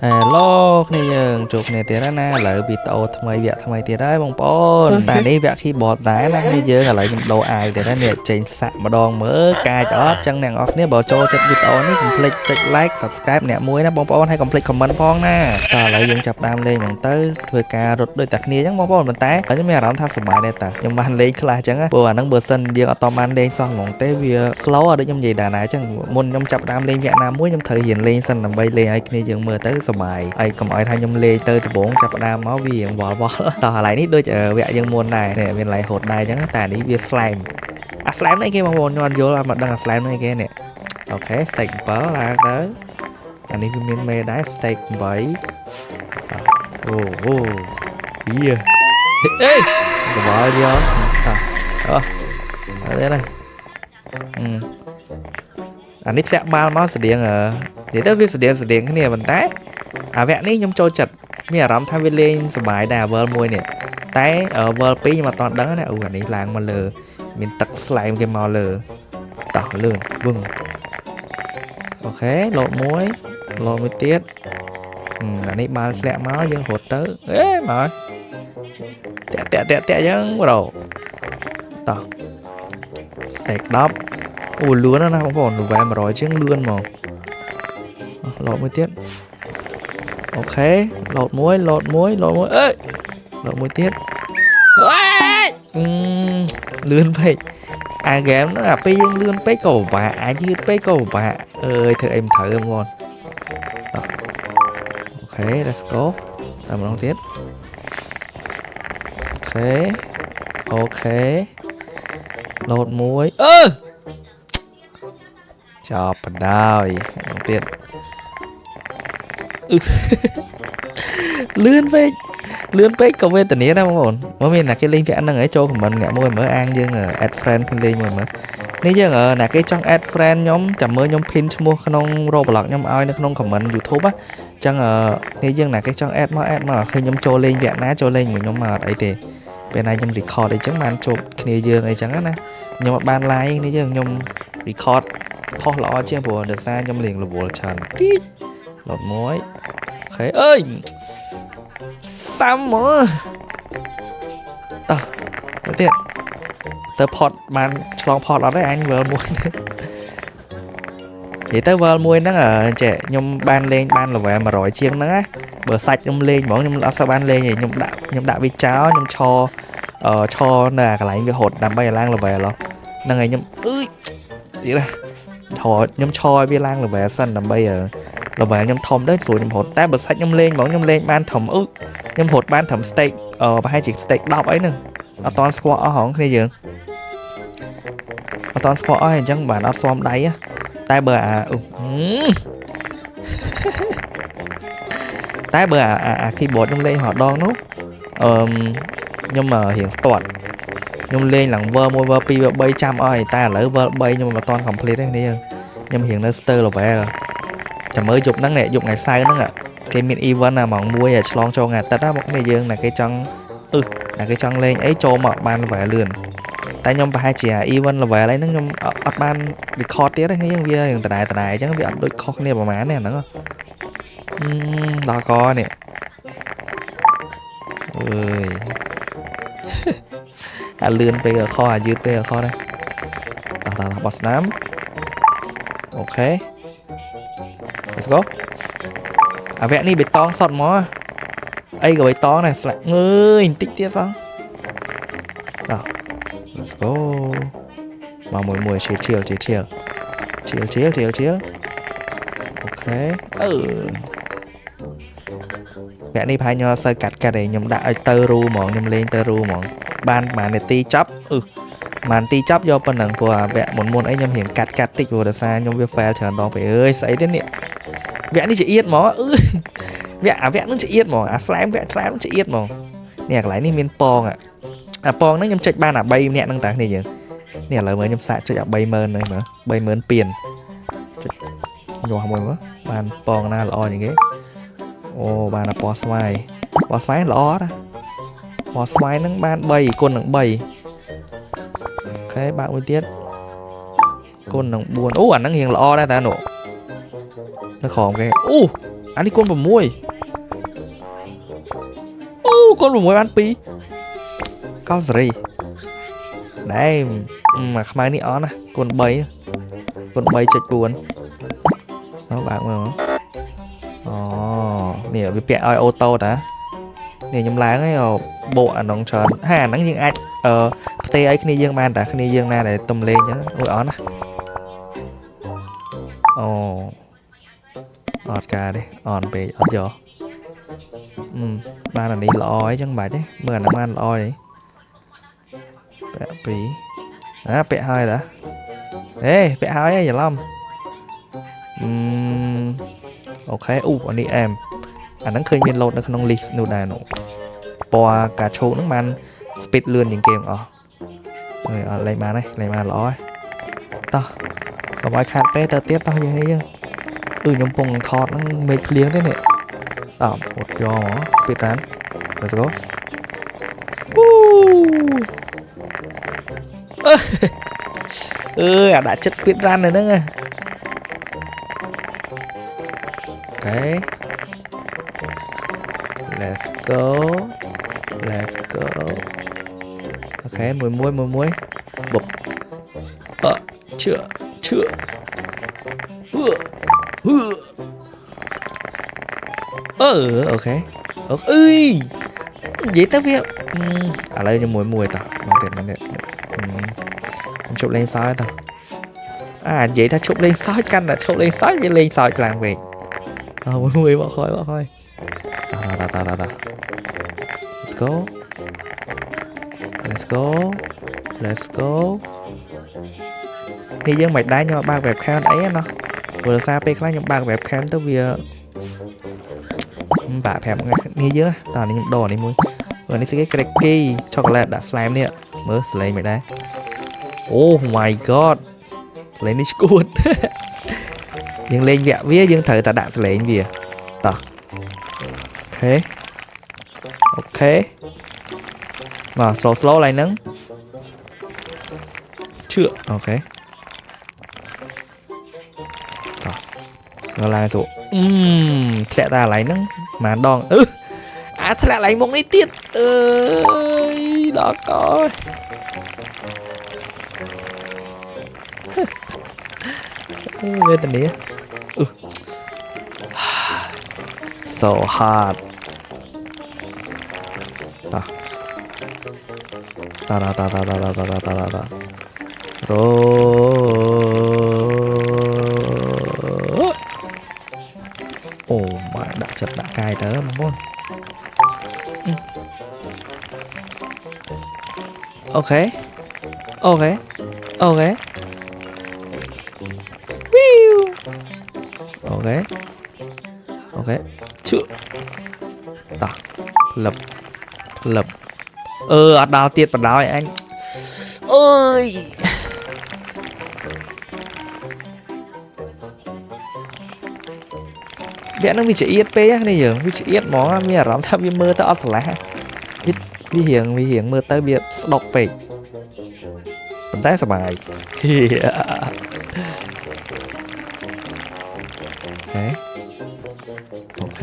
Hello គ្នាយើងជួបគ្នាទៀតណាឥឡូវវីដេអូថ្មីវគ្គថ្មីទៀតហើយបងប្អូនតែនេះវគ្គ keyboard ដែរណាគ្នាយើងឥឡូវខ្ញុំដូរអាវទៀតណានេះចេញសាក់ម្ដងមើលកាចអត់ចឹងអ្នកនរគ្នាបើចូលចិត្តវីដេអូនេះកុំភ្លេចចុច like subscribe អ្នកមួយណាបងប្អូនហើយកុំភ្លេច comment ផងណាតោះឥឡូវយើងចាប់ដើមលេងហ្មងទៅធ្វើការរត់ដូចតែគ្នាចឹងបងប្អូនប៉ុន្តែខ្ញុំមានអារម្មណ៍ថាសប្បាយដែរតាខ្ញុំបានលេងខ្លះចឹងព្រោះអាហ្នឹងបើសិនយើងអត់តបានលេងសោះហ្មងទេវា slow ដូចខ្ញុំនិយាយដែរណាចឹងមុនខ្ញុំចាប់ដើមលេងវគ្គណាមួយខ្ញុំត្រូវរៀនលេងសិនដើម្បីលេងឲ្យគ្នាយើងមើលទៅសប្បាយហើយកុំឲ្យថាខ្ញុំលេងទៅដំបូងចាប់ដើមមកវារៀងវល់វល់តោះឥឡូវនេះដូចវគ្គយើងមុនដែរនេះមានឡៃហូតដែរចឹងតែនេះវា slime អា slime នេះគេបងប្អូនខ្ញុំអត់យល់មកដឹងអា slime នេះគេនេះអូខេ stake 7ឡើងទៅអានេះវាមានមេដែរ stake 8អូវាអេកបល់យកអត់ទេណាអានេះធ្លាក់បាល់មកស្តៀងនិយាយទៅវាស្តៀងគ្នាប៉ុន្តែអាវគ្គនេះខ្ញុំចូលចិត្តមានអារម្មណ៍ថាវាលេងសប្បាយដែរ world 1នេះតែ world 2ខ្ញុំអត់តដឹងណាអូអានេះឡើងមកលើមានទឹក slime គេមកលើតោះលឿនវឹងអូខេលោតមួយទៀតអានេះបាល់ធ្លាក់មកយើងរត់ទៅអេមកតាក់យ៉ាងប្រូតោះសេក10អូលឿនណាស់បងប្អូនវ៉ែ100ជាងលឿនហ្មងលោតមួយទៀតអូខេលោតមួយអេលោតមួយទៀតលឿនពេកអាហ្គេមហ្នឹងអាពេលយើងលឿនពេកក៏ពិបាកអាចយឺតពេកក៏ពិបាកអើយធ្វើអីមិនត្រូវហ្មងអូខេ let's go តែម្ដងទៀតអូខេលោតមួយចប់បណ្ដោយម្ដងទៀតលឿនពេកក៏វេទនាដែរបងប្អូនមើលមានណាគេលេងវគ្គហ្នឹងឯងចូល comment អ្នកមួយមើលអាងយើង add friend គ្នាលេងមើលនេះយើងណាគេចង់ add friend ខ្ញុំចាំមើលខ្ញុំ pin ឈ្មោះក្នុង Roblox ខ្ញុំឲ្យនៅក្នុង comment YouTube អញ្ចឹងនេះយើងណាគេចង់ add មកឃើញខ្ញុំចូលលេងវគ្គណាចូលលេងមួយខ្ញុំមកអត់អីទេពេលណាខ្ញុំ record អីចឹងបានជួបគ្នាយើងអីចឹងណាខ្ញុំអត់បាន live នេះយើងខ្ញុំ record ផុសល្អជាងព្រោះដោយសារខ្ញុំលេង level ច្រើនតិចលោតមួយអូខេអើយសាំមកតោះទៅទៀតទៅផតបានឆ្លងផតអត់ទេអញ world 1និយាយទៅ world 1ហ្នឹងចេះខ្ញុំបានលេងបាន level 100ជាងហ្នឹងណាបើសាច់ខ្ញុំលេងហ្មងខ្ញុំអត់សូវបានលេងទេខ្ញុំដាក់វាចោលខ្ញុំឈរនៅកន្លែងវាហត់ដើម្បីឲ្យឡើង level ហ្នឹងហើយខ្ញុំទៀតណាខ្ញុំឈរឲ្យវាឡើង level សិនដើម្បីlevel ខ្ញុំធំទៅស្រួលខ្ញុំរត់តែបើសាច់ខ្ញុំលេងហ្មងខ្ញុំលេងបានធំខ្ញុំរត់បានត្រឹម stake ប្រហែលជា stake 10អីហ្នឹងអត់តន់ស្គាល់អស់ហងគ្នាយើងអត់តន់ស្គាល់អស់អញ្ចឹងបានអត់ស៊ាំដៃតែបើអា keyboard ខ្ញុំលេងរហដងនោះខ្ញុំរៀងស្ទាត់ខ្ញុំលេងឡើង verb 1 verb 2 verb 3ចាំអស់តែឥឡូវ verb 3ខ្ញុំមិនតន់ complete ទេគ្នាខ្ញុំរៀងនៅ stir level ចាំមើលយប់ហ្នឹងយប់ថ្ងៃសៅរ៍ហ្នឹងគេមាន event ម៉ោង1ឆ្លងចូលថ្ងៃអាទិត្យណាមកគ្នាយើងណាគេចង់ណាគេចង់លេងអីចូលមកបាន level លឿនតែខ្ញុំប្រហែលជា event level អីហ្នឹងខ្ញុំអត់បាន record ទៀតទេយើងវារៀងដដែលអញ្ចឹងវាអត់ដូចខុសគ្នាប្រហែលទេអាហ្នឹងដល់កនេះអើយអាលឿនពេកខអាយឺតពេកខដែរតោះបោះស្នាមអូខេ let's go អាវគ្គនេះបេតងសតមកអីក៏បេតងដែរស្លាក់ងើយបន្តិចទៀតសោះតោះ let's go មកមួយឈៀលអូខេវគ្គនេះផាញ់ខ្ញុំអត់សូវកាត់ទេខ្ញុំដាក់ឲ្យទៅរូហ្មងខ្ញុំលេងទៅរូហ្មងបានប្រហែលនាទីចប់បានទីចប់យកប៉ុណ្ណឹងព្រោះអាវគ្គមុនអីខ្ញុំរៀងកាត់តិចព្រោះដោយសារខ្ញុំវា fail ច្រើនដងពេកអើយស្អីទេនេះវគ្គនេះជាអៀតហ្មងអាវគ្គហ្នឹងជាអៀតហ្មងអា slime វគ្គ slime ជាអៀតហ្មងនេះកន្លែងនេះមានពងអាពងហ្នឹងខ្ញុំចុចបានអា3ម្នាក់ហ្នឹងតើគ្នាយើងនេះឥឡូវមើលខ្ញុំសាកចុចអា30000ហ្នឹងមើល30000ពៀនចុចញាស់មួយមើលបានពងណាល្អជាងគេអូបានអាពណ៌ស្វាយល្អណាពណ៌ស្វាយហ្នឹងបាន3គុណនឹង3អូខេបើកមួយទៀតគុណនឹង4អូអាហ្នឹងរៀងល្អដែរតានោះនៅក្រោមគេអូ anh đi con vào muôi con vào muôi ăn pi có gì đấy mà khai ní ó nè con bay chạy buồn nó bạn mà nè bị bẹ ô tô đã nè nhầm láng ấy bộ ảnh nóng tròn hà nắng nhưng ai tê ấy khi dương man đã khi dương na để tùm lên nhá ôi ó nè ọt ca đi ọt về ọt gió ba là đi lọ ấy chẳng phải chứ mưa nó ăn lọ đấy bẹ pí bẹ hai đã ê bẹ hai ấy giờ lắm ok anh đi em anh đang khơi miên lột nó không list nụ đà nụ bò cả chỗ nước man speed lươn những game lấy mà đây lấy mà lọ ấy to còn ai khát té tơ tiếp tao như thế chứ nhóm bông thọt nó mệt liếng thế này một giò speed run let's go đã chất speed run rồi đó nghe ok let's go ok mùi muối bụp chưa ok ơi vậy tao việc lấy cho mùi tao mang tiền này chụp lên soi tao vậy ta chụp lên soi canh là chụp lên soi với lên soi làm việc mùi bỏ khói ta let's go đi dân mày đá nhau ba webcam ấy nó vừa xa pe khác nhau ba webcam tới việc bà phèm nghe dưới tao này đồ này muốn vừa này sẽ cái cracky chocolate đã slime nè mới slime mày đây oh my god lấy đi good nhưng lên vẹo vía nhưng thời ta đã lấy gì tao ok mà slow lại nắng chưa ok nó là rồi sẽ ra lấy nắng mà đòn sẽ lại một cái tiết ơi đó coi lên tình nghĩa so hard ta rồi mà đã chật đã cài tớ mà muốn ok chưa ta lập đào tiệt và đào anh ơi vẽ nó vì chỉ ESP á này giờ vì chỉ ES món mi là rắm tham vi mơ tới ọt lá vi hiền mơ tới việc đọc về mình thấy bài ok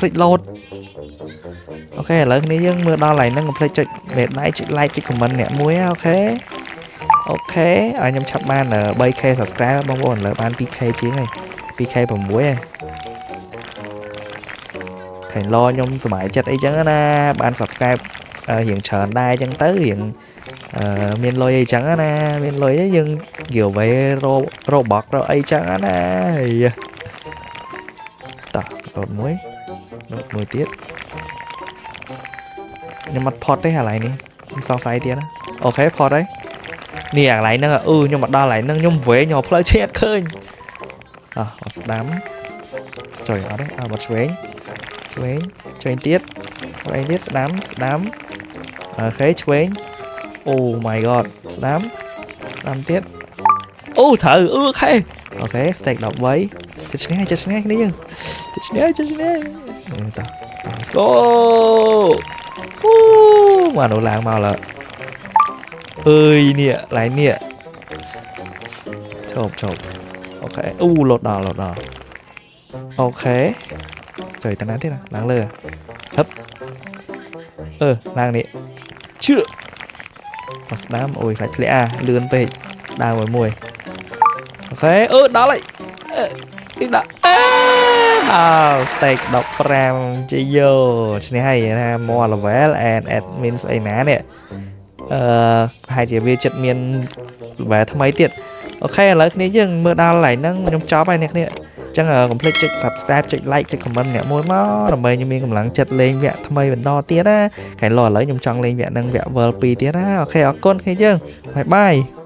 click load ok lớn này dân mưa đo lại nó còn play chạy để like chạy comment nè muối ok anh em chắp ban ở 3k subscribe mong muốn là ban PK chiến này PK bằng muối này thành lo nhung sải chặt ấy chẳng na ban subscribe hiện trần đai chẳng tới hiện miền lôi ấy chẳng na miền lôi ấy nhưng kiểu về robot rồi ấy chẳng na ta đột muối tiết nhưng mặt pot đấy hả lại nè sao sai tiết á ok pot đấy nè lại nữa nhưng mà đo lại nâng nhung với nhỏ play chết khơi đám trời ở đấy một chuén tiết đám khế chuén oh my god đám tiết thử ok stake đọc với chết nghe cái đấy chết nghe let's go mà nổ làng màu là ơi nè lại nè chộp ok lột đỏ ok trời tao nói thế nào đáng lừa hấp đang đi chưa đám ôi lại lẽ lươn về đào với mùi ok đó lại đó steak đọc ram chơi vô này hay na mua là vé and admin ấy ná nè hai chị viên chật miên vé thăm mấy tiệt ok là cái nhưng mưa đào lại nâng nhóm chó bài nè chẳng là complete check subscribe check like check comment nè môi máu là mày như mình cầm lắng chật lên vẹn thăm mấy mình đo tiết á cái lò lấy nhóm chọn lên vẹn nâng vẹn vlp tiết á ok con cái chứ bye bye